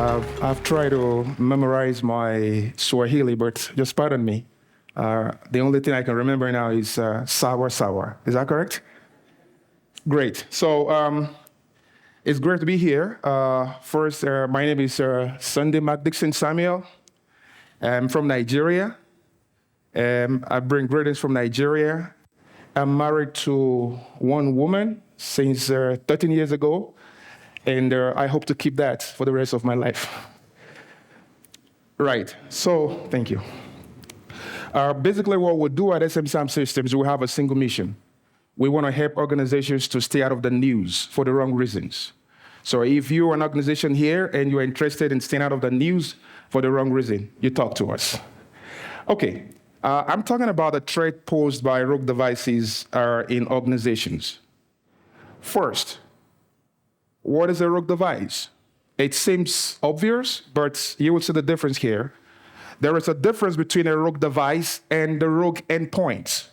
I've tried to memorize my Swahili, but just pardon me. The only thing I can remember now is sawa sawa. Is that correct? Great. So it's great to be here. First, my name is Sunday McDickson Samuel. I'm from Nigeria. I bring greetings from Nigeria. I'm married to one woman since 13 years ago, and I hope to keep that for the rest of my life. Right, so thank you. Basically what we do at SMSam Systems, we have a single mission. We want to help organizations to stay out of the news for the wrong reasons. So if you're an organization here and you're interested in staying out of the news for the wrong reason, you talk to us. Okay, I'm talking about the threat posed by rogue devices in organizations. First, what is a rogue device? It seems obvious, but you will see the difference here. There is a difference between a rogue device and the rogue endpoint.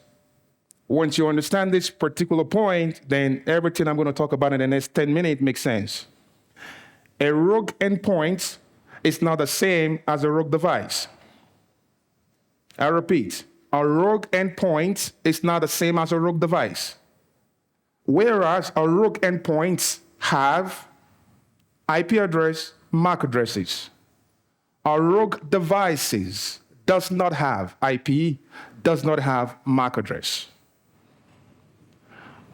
Once you understand this particular point, then everything I'm going to talk about in the next 10 minutes makes sense. A rogue endpoint is not the same as a rogue device. I repeat, a rogue endpoint is not the same as a rogue device. Whereas a rogue endpoints have IP address, MAC addresses. A rogue devices does not have IP, does not have MAC address.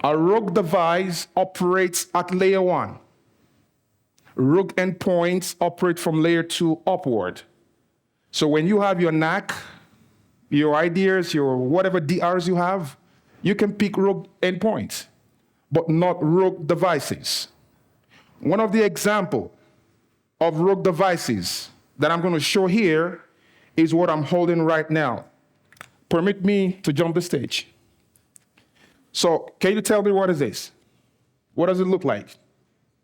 A rogue device operates at layer 1. Rogue endpoints operate from layer 2 upward. So when you have your NAC, your IDRs, your whatever DRs you have, you can pick rogue endpoints, but not rogue devices. One of the examples of rogue devices that I'm going to show here is what I'm holding right now. Permit me to jump the stage. So can you tell me what is this? What does it look like?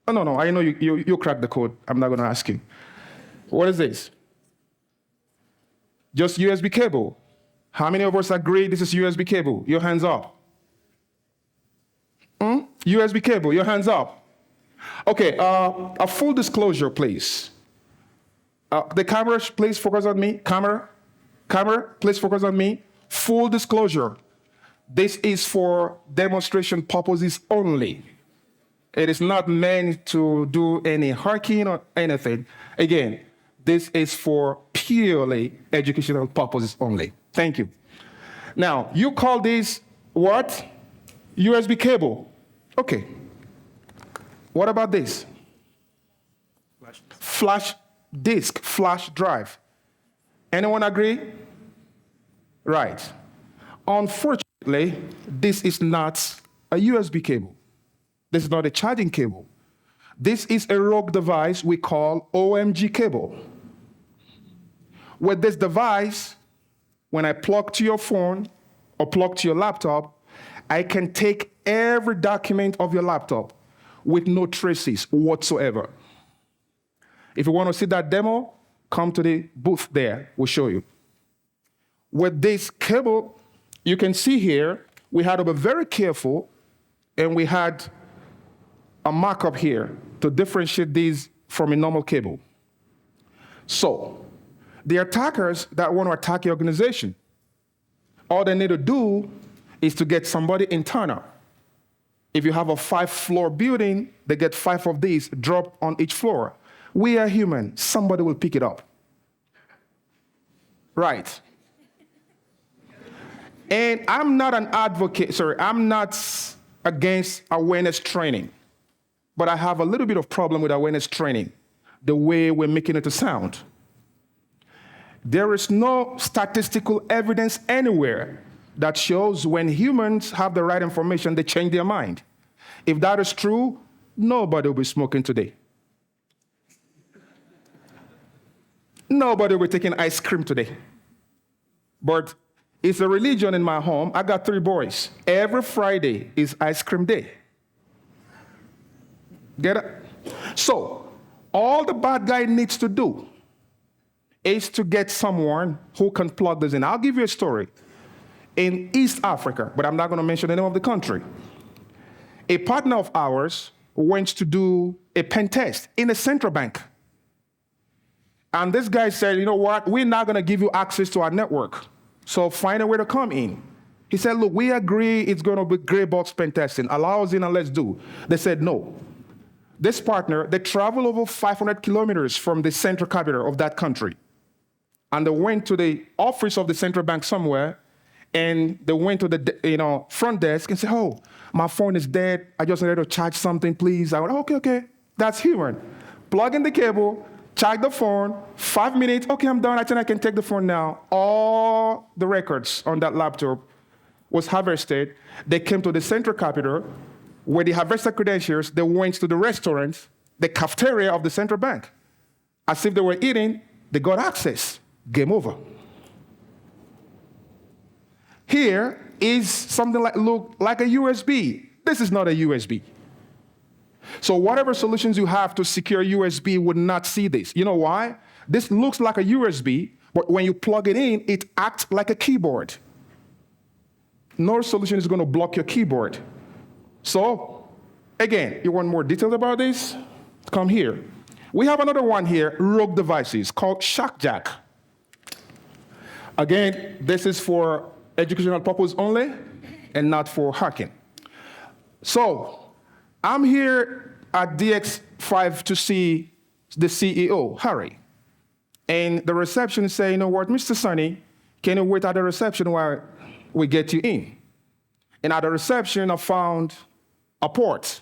Oh, no, I know you cracked the code. I'm not going to ask you. What is this? Just USB cable. How many of us agree this is USB cable? Your hands up. USB cable, your hands up. Okay, a full disclosure, please. The camera, please focus on me. Camera, please focus on me. Full disclosure. This is for demonstration purposes only. It is not meant to do any hacking or anything. Again, this is for purely educational purposes only. Thank you. Now, you call this what? USB cable. Okay. What about this? Flash disk, flash drive. Anyone agree? Right. Unfortunately, this is not a USB cable. This is not a charging cable. This is a rogue device we call OMG cable. With this device, when I plug to your phone or plug to your laptop, I can take every document of your laptop with no traces whatsoever. If you want to see that demo, come to the booth there. We'll show you. With this cable, you can see here, we had to be very careful, and we had a markup here to differentiate these from a normal cable. So, the attackers that want to attack your organization, all they need to do is to get somebody internal. If you have a 5-floor building, they get 5 of these dropped on each floor. We are human. Somebody will pick it up. Right. And I'm not an advocate, I'm not against awareness training, but I have a little bit of problem with awareness training, the way we're making it to sound. There is no statistical evidence anywhere that shows when humans have the right information, they change their mind. If that is true, nobody will be smoking today. Nobody will be taking ice cream today. But it's a religion in my home. I got 3 boys. Every Friday is ice cream day. Get it? So, all the bad guy needs to do is to get someone who can plug this in. I'll give you a story. In East Africa, but I'm not going to mention the name of the country, a partner of ours went to do a pen test in a central bank. And this guy said, you know what, we're not going to give you access to our network. So find a way to come in. He said, look, we agree it's going to be gray box pen testing. Allow us in and let's do. They said no. This partner, they traveled over 500 kilometers from the central capital of that country. And they went to the office of the central bank somewhere, and they went to the front desk and said, oh, my phone is dead. I just needed to charge something, please. I went, okay, that's human. Plug in the cable, charge the phone, 5 minutes, okay, I'm done. I think I can take the phone now. All the records on that laptop was harvested. They came to the central capital, where they harvested credentials. They went to the restaurant, the cafeteria of the central bank. As if they were eating, they got access. Game over. Here is something look like a USB. This is not a USB. So whatever solutions you have to secure USB would not see this. You know why? This looks like a USB, but when you plug it in, it acts like a keyboard. No solution is going to block your keyboard. So, again, you want more details about this? Come here. We have another one here, rogue devices, called ShockJack. Again, this is for educational purpose only and not for hacking. So, I'm here at DX5 to see the CEO, Harry. And the reception is saying, you know what, Mr. Sonny, can you wait at the reception while we get you in? And at the reception, I found a port.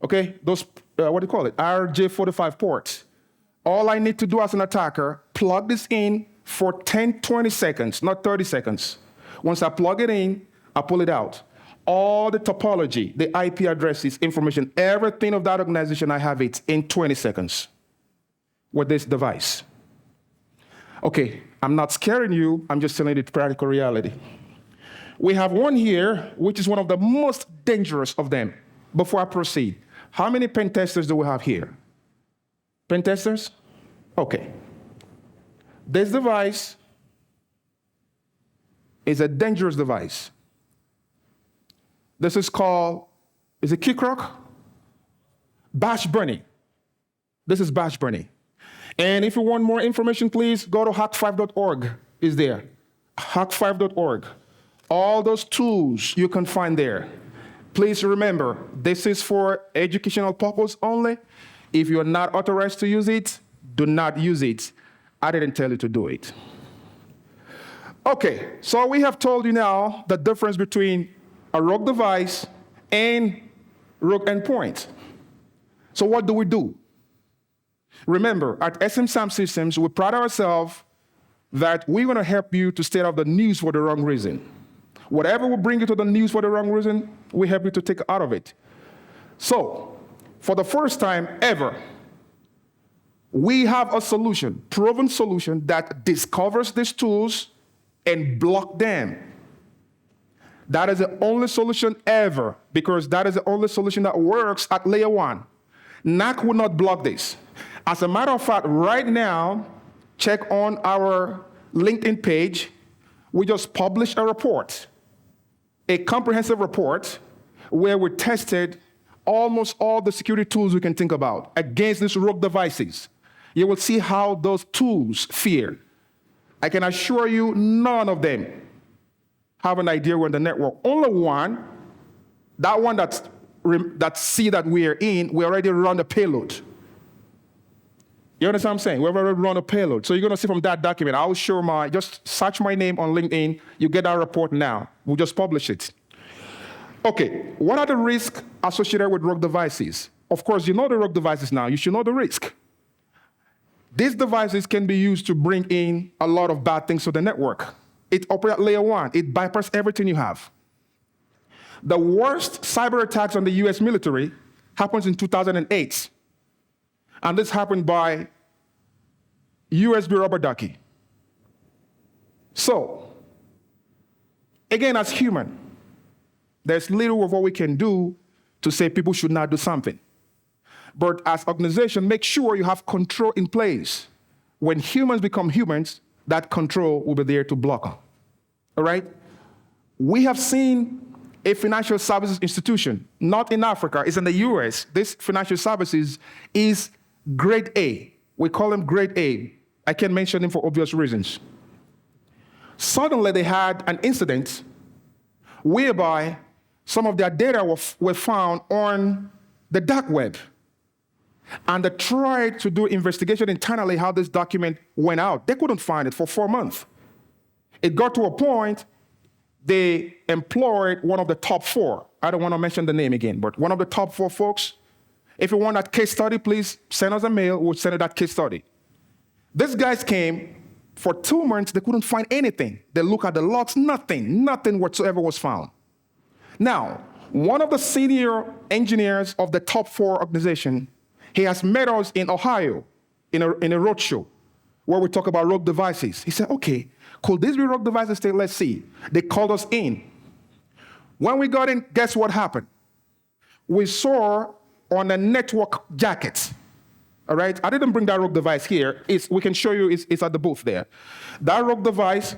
Okay, those, what do you call it? RJ45 ports. All I need to do as an attacker, plug this in for 10, 20 seconds, not 30 seconds. Once I plug it in, I pull it out. All the topology, the IP addresses, information, everything of that organization, I have it in 20 seconds with this device. Okay, I'm not scaring you, I'm just telling you the practical reality. We have one here, which is one of the most dangerous of them. Before I proceed, how many pen testers do we have here? Pen testers? Okay. This device is a dangerous device. This is called, is it Kickrock? Bash Bunny. This is Bash Bunny. And if you want more information, please go to hack5.org. Is there. Hack5.org. All those tools you can find there. Please remember, this is for educational purpose only. If you're not authorized to use it, do not use it. I didn't tell you to do it. Okay, so we have told you now the difference between a rogue device and rogue endpoint. So what do we do? Remember, at SMSam Systems, we pride ourselves that we're going to help you to stay out of the news for the wrong reason. Whatever will bring you to the news for the wrong reason, we help you to take out of it. So, for the first time ever, we have a solution, proven solution, that discovers these tools and block them. That is the only solution ever, because that is the only solution that works at layer 1. NAC will not block this. As a matter of fact, right now, check on our LinkedIn page. We just published a report, a comprehensive report, where we tested almost all the security tools we can think about against these rogue devices. You will see how those tools fare. I can assure you none of them have an idea we're in the network. Only one, that one that see that we are in, we already run the payload. You understand what I'm saying? We already run a payload. So you're going to see from that document, I'll show just search my name on LinkedIn. You get our report now. We'll just publish it. Okay, what are the risks associated with rogue devices? Of course, you know the rogue devices now. You should know the risk. These devices can be used to bring in a lot of bad things to the network. It operates at layer 1. It bypasses everything you have. The worst cyber attacks on the US military happens in 2008. And this happened by USB rubber ducky. So, again, as human, there's little of what we can do to say people should not do something. But as organization, make sure you have control in place. When humans become humans, that control will be there to block them. All right? We have seen a financial services institution, not in Africa, it's in the US. This financial services is grade A, We call him Grade A. I can't mention him for obvious reasons. Suddenly, they had an incident whereby some of their data were found on the dark web. And they tried to do investigation internally how this document went out. They couldn't find it for 4 months. It got to a point they employed one of the top 4. I don't want to mention the name again, but one of the top 4 folks. If you want that case study, please send us a mail. We'll send you that case study. These guys came for 2 months. They couldn't find anything. They looked at the logs, nothing whatsoever was found. Now, one of the senior engineers of the top 4 organization, he has met us in Ohio in a roadshow where we talk about rogue devices. He said, okay, could these be rogue devices? Let's see. They called us in. When we got in, guess what happened? We saw on a network jacket, all right? I didn't bring that rogue device here. We can show you, it's at the booth there. That rogue device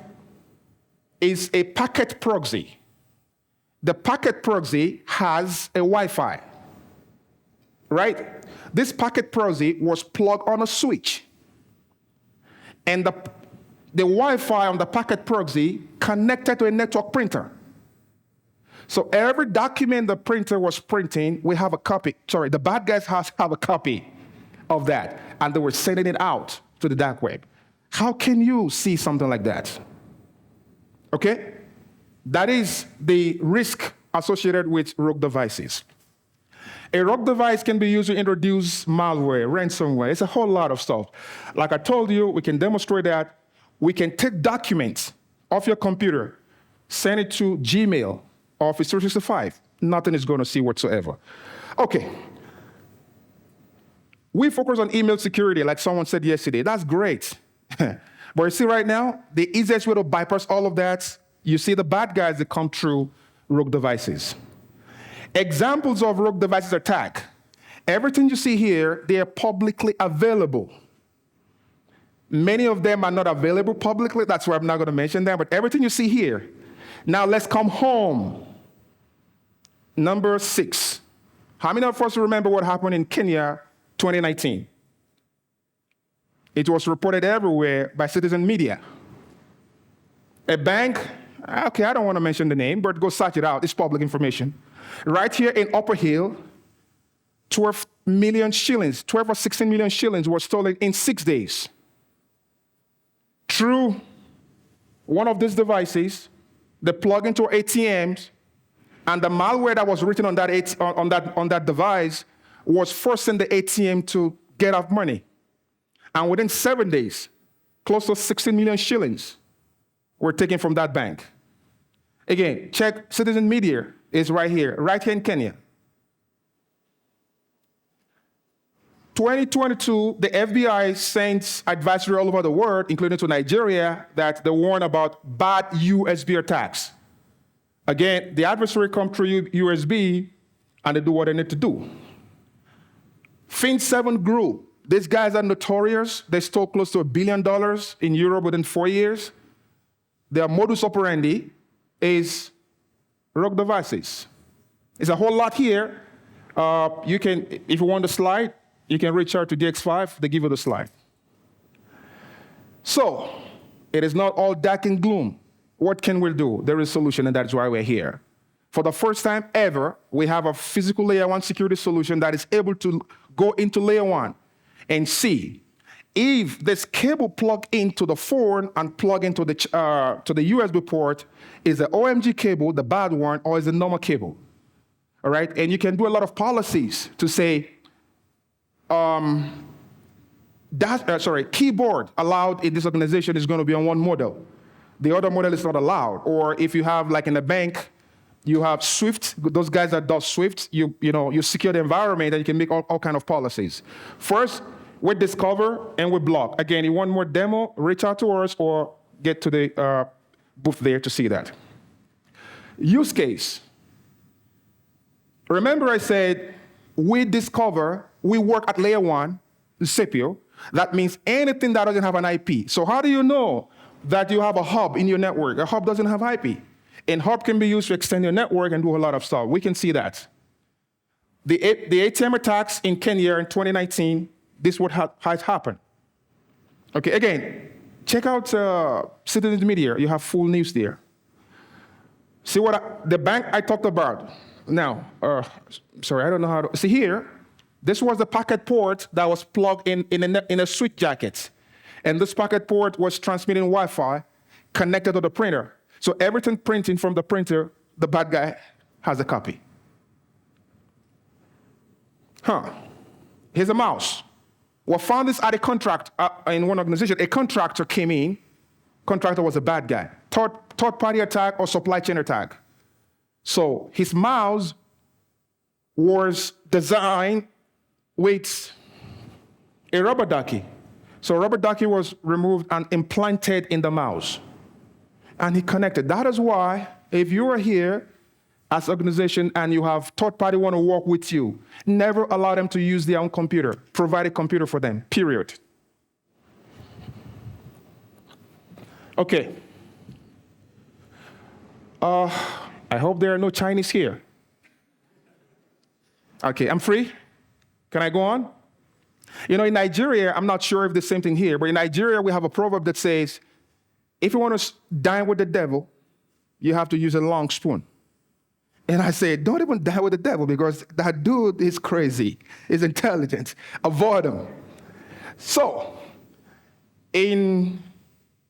is a packet proxy. The packet proxy has a Wi-Fi, right? This packet proxy was plugged on a switch. And the Wi-Fi on the packet proxy connected to a network printer. So every document the printer was printing, we have a copy. Sorry, the bad guys have a copy of that. And they were sending it out to the dark web. How can you see something like that? Okay? That is the risk associated with rogue devices. A rogue device can be used to introduce malware, ransomware. It's a whole lot of stuff. Like I told you, we can demonstrate that. We can take documents off your computer, send it to Gmail, Office 365. Nothing is going to see whatsoever. Okay. We focus on email security, like someone said yesterday. That's great. But you see right now, the easiest way to bypass all of that, you see the bad guys that come through rogue devices. Examples of rogue devices attack. Everything you see here, they are publicly available. Many of them are not available publicly. That's why I'm not going to mention them. But everything you see here. Now let's come home. Number 6. How many of us remember what happened in Kenya 2019? It was reported everywhere by citizen media. A bank, okay, I don't want to mention the name, but go search it out. It's public information. Right here in Upper Hill, 12 million shillings, 12 or 16 million shillings were stolen in 6 days. Through one of these devices, they plug into ATMs, and the malware that was written on that device was forcing the ATM to get out money. And within 7 days, close to 16 million shillings were taken from that bank. Again, check citizen media is right here in Kenya. 2022, the FBI sent advisory all over the world, including to Nigeria, that they warn about bad USB attacks. Again, the adversary come through USB, and they do what they need to do. Fin7 Group, these guys are notorious. They stole close to $1 billion in Europe within 4 years. Their modus operandi is rogue devices. It's a whole lot here. You can, if you want the slide, you can reach out to DX5. They give you the slide. So, it is not all dark and gloom. What can we do? There is a solution, and that's why we're here. For the first time ever, we have a physical layer 1 security solution that is able to go into layer 1 and see if this cable plug into the phone and plug into the USB port is the OMG cable, the bad one, or is the normal cable. All right? And you can do a lot of policies to say, keyboard allowed in this organization is going to be on one model. The other model is not allowed. Or if you have, like in a bank, you have Swift, those guys that do Swift, you secure the environment and you can make all kind of policies. First, we discover and we block. Again, you want more demo, reach out to us or get to the booth there to see that. Use case. Remember I said we work at layer 1, the CPU. That means anything that doesn't have an IP. So how do you know that you have a hub in your network? A hub doesn't have IP. And hub can be used to extend your network and do a lot of stuff. We can see that. The ATM attacks in Kenya in 2019, this is what has happened. Okay, again, check out Citizens Media. You have full news there. See the bank I talked about. Now, sorry, I don't know how to, see here, this was the packet port that was plugged in a switch jacket. And this packet port was transmitting Wi-Fi connected to the printer. So everything printing from the printer, the bad guy has a copy. Here's a mouse. We found this at a contract in one organization. A contractor came in. Contractor was a bad guy. Third-party attack or supply chain attack. So his mouse was designed with a rubber ducky. So rubber ducky was removed and implanted in the mouse. And he connected. That is why if you are here as an organization and you have third party want to work with you, never allow them to use their own computer. Provide a computer for them, period. Okay. I hope there are no Chinese here. Okay, I'm free. Can I go on? You know, in Nigeria, I'm not sure if the same thing here, but in Nigeria, we have a proverb that says, if you want to dine with the devil, you have to use a long spoon. And I say, don't even dine with the devil because that dude is crazy, is intelligent. Avoid him. So, in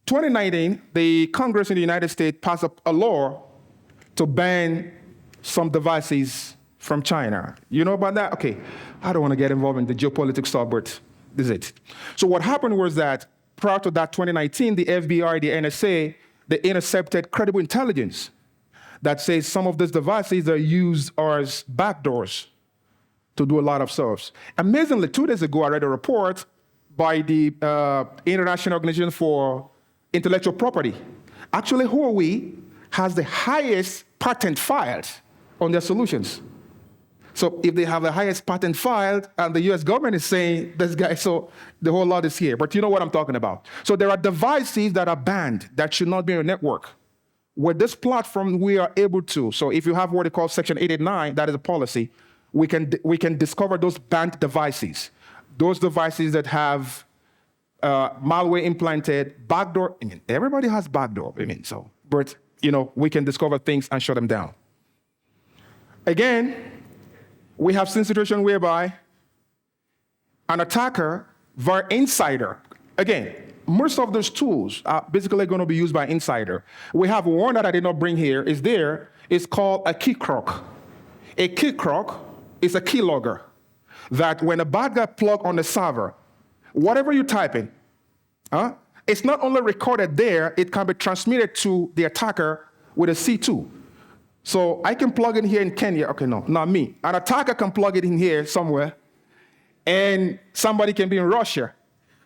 2019, the Congress in the United States passed a law to ban some devices from China. You know about that? Okay, I don't want to get involved in the geopolitics stuff, but this is it. So what happened was that prior to that 2019, the FBI, the NSA, they intercepted credible intelligence that says some of these devices are used as backdoors to do a lot of stuff. Amazingly, 2 days ago, I read a report by the International Organization for Intellectual Property. Actually, Huawei has the highest patent filed on their solutions. So if they have the highest patent filed and the US government is saying this guy, so the whole lot is here. But you know what I'm talking about. So there are devices that are banned that should not be on your network. With this platform, we are able to. So if you have what they call Section 889, that is a policy, we can discover those banned devices. Those devices that have malware implanted, backdoor. I mean, everybody has backdoor. I mean, so, but you know, we can discover things and shut them down. Again, we have seen situation whereby an attacker via insider. Again, most of those tools are basically going to be used by insider. We have one that I did not bring here. It's called a key crock. A key crock is a keylogger that when a bad guy plug on the server, whatever you type in, it's not only recorded there, it can be transmitted to the attacker with a C2. So I can plug in here in Kenya. Okay, no, not me. An attacker can plug it in here somewhere, and somebody can be in Russia,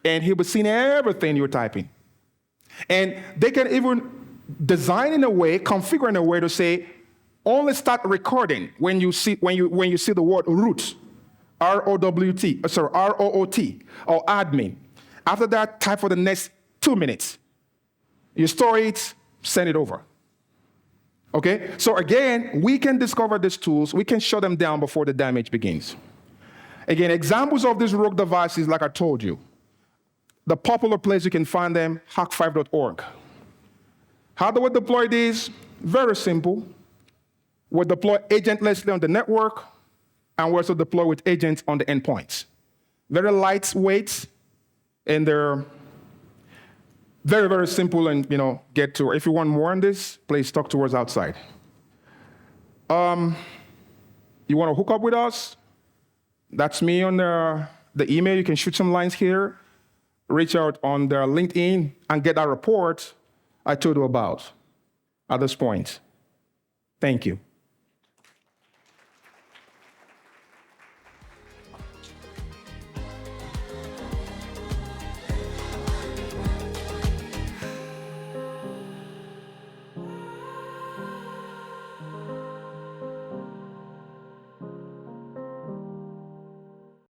and he'll be seeing everything you're typing. And they can even design in a way, configure in a way to say, only start recording when you see the word root, R-O-W-T, R-O-O-T, or admin. After that, type for the next 2 minutes. You store it, send it over. Okay, so again, we can discover these tools, we can shut them down before the damage begins. Again, examples of these rogue devices, like I told you, the popular place you can find them, hack5.org. How do we deploy these? Very simple. We deploy agentlessly on the network, and we also deploy with agents on the endpoints. Very lightweight, and they're very, very simple and, get to. If you want more on this, please talk to us outside. You want to hook up with us? That's me on the email. You can shoot some lines here, reach out on their LinkedIn, and get that report I told you about at this point. Thank you.